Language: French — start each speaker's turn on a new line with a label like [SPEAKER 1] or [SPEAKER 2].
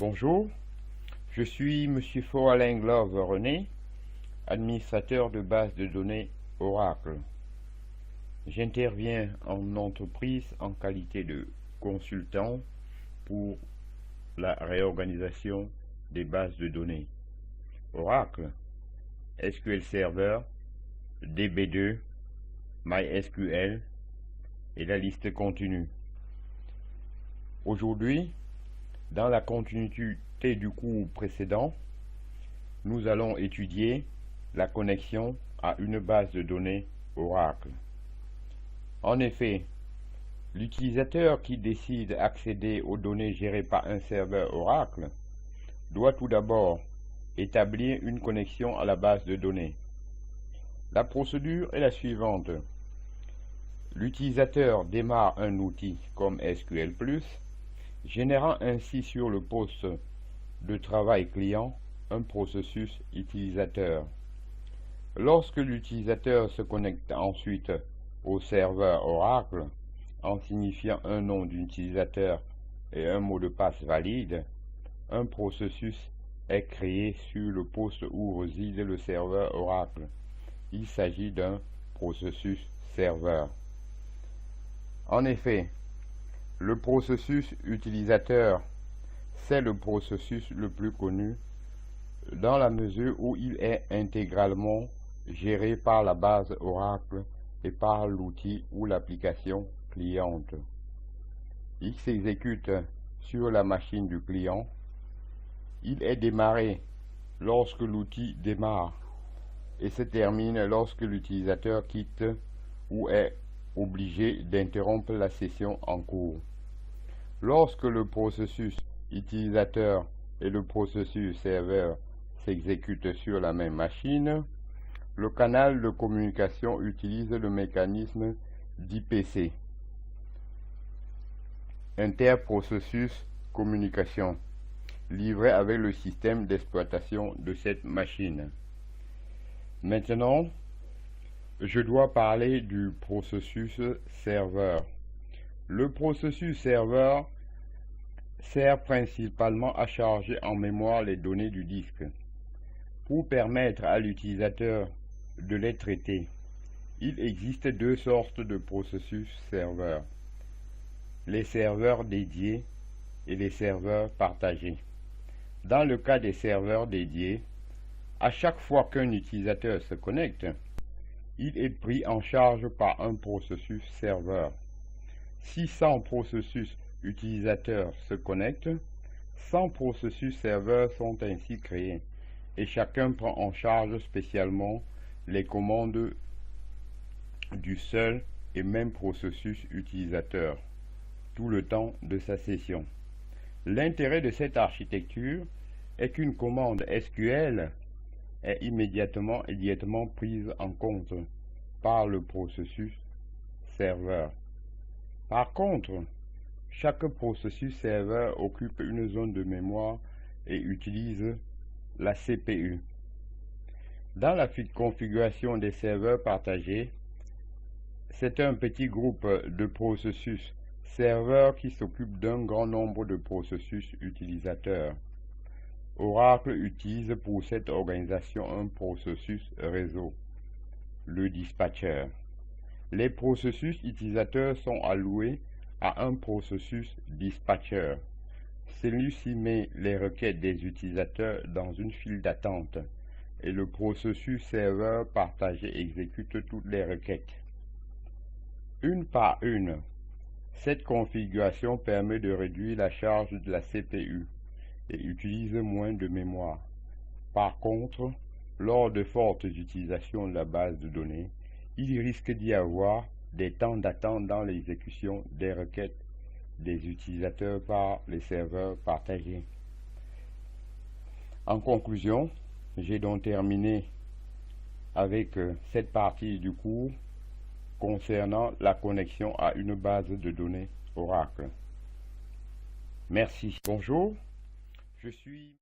[SPEAKER 1] Bonjour, je suis Monsieur Alain Glove René, administrateur de base de données Oracle. J'interviens en entreprise en qualité de consultant pour la réorganisation des bases de données Oracle, SQL Server, DB2, MySQL et la liste continue. Aujourd'hui, dans la continuité du cours précédent, nous allons étudier la connexion à une base de données Oracle. En effet, l'utilisateur qui décide d'accéder aux données gérées par un serveur Oracle doit tout d'abord établir une connexion à la base de données. La procédure est la suivante. L'utilisateur démarre un outil comme SQL+, générant ainsi sur le poste de travail client un processus utilisateur. Lorsque l'utilisateur se connecte ensuite au serveur Oracle en signifiant un nom d'utilisateur et un mot de passe valide, un processus est créé sur le poste où réside le serveur Oracle. Il s'agit d'un processus serveur. En effet, le processus utilisateur, c'est le processus le plus connu dans la mesure où il est intégralement géré par la base Oracle et par l'outil ou l'application cliente. Il s'exécute sur la machine du client. Il est démarré lorsque l'outil démarre et se termine lorsque l'utilisateur quitte ou est obligé d'interrompre la session en cours. Lorsque le processus utilisateur et le processus serveur s'exécutent sur la même machine, le canal de communication utilise le mécanisme d'IPC, interprocessus communication, livré avec le système d'exploitation de cette machine. Maintenant, je dois parler du processus serveur. Le processus serveur sert principalement à charger en mémoire les données du disque. Pour permettre à l'utilisateur de les traiter, il existe deux sortes de processus serveurs: les serveurs dédiés et les serveurs partagés. Dans le cas des serveurs dédiés, à chaque fois qu'un utilisateur se connecte, il est pris en charge par un processus serveur. Si 100 processus utilisateurs se connectent, 100 processus serveurs sont ainsi créés et chacun prend en charge spécialement les commandes du seul et même processus utilisateur tout le temps de sa session. L'intérêt de cette architecture est qu'une commande SQL est immédiatement prise en compte par le processus serveur. Par contre, chaque processus serveur occupe une zone de mémoire et utilise la CPU. Dans la configuration des serveurs partagés, c'est un petit groupe de processus serveurs qui s'occupe d'un grand nombre de processus utilisateurs. Oracle utilise pour cette organisation un processus réseau, le dispatcher. Les processus utilisateurs sont alloués à un processus dispatcher. Celui-ci met les requêtes des utilisateurs dans une file d'attente et le processus serveur partagé exécute toutes les requêtes. Une par une, cette configuration permet de réduire la charge de la CPU et utilise moins de mémoire. Par contre, lors de fortes utilisations de la base de données, il risque d'y avoir des temps d'attente dans l'exécution des requêtes des utilisateurs par les serveurs partagés. En conclusion, j'ai donc terminé avec cette partie du cours concernant la connexion à une base de données Oracle. Merci. Bonjour, je suis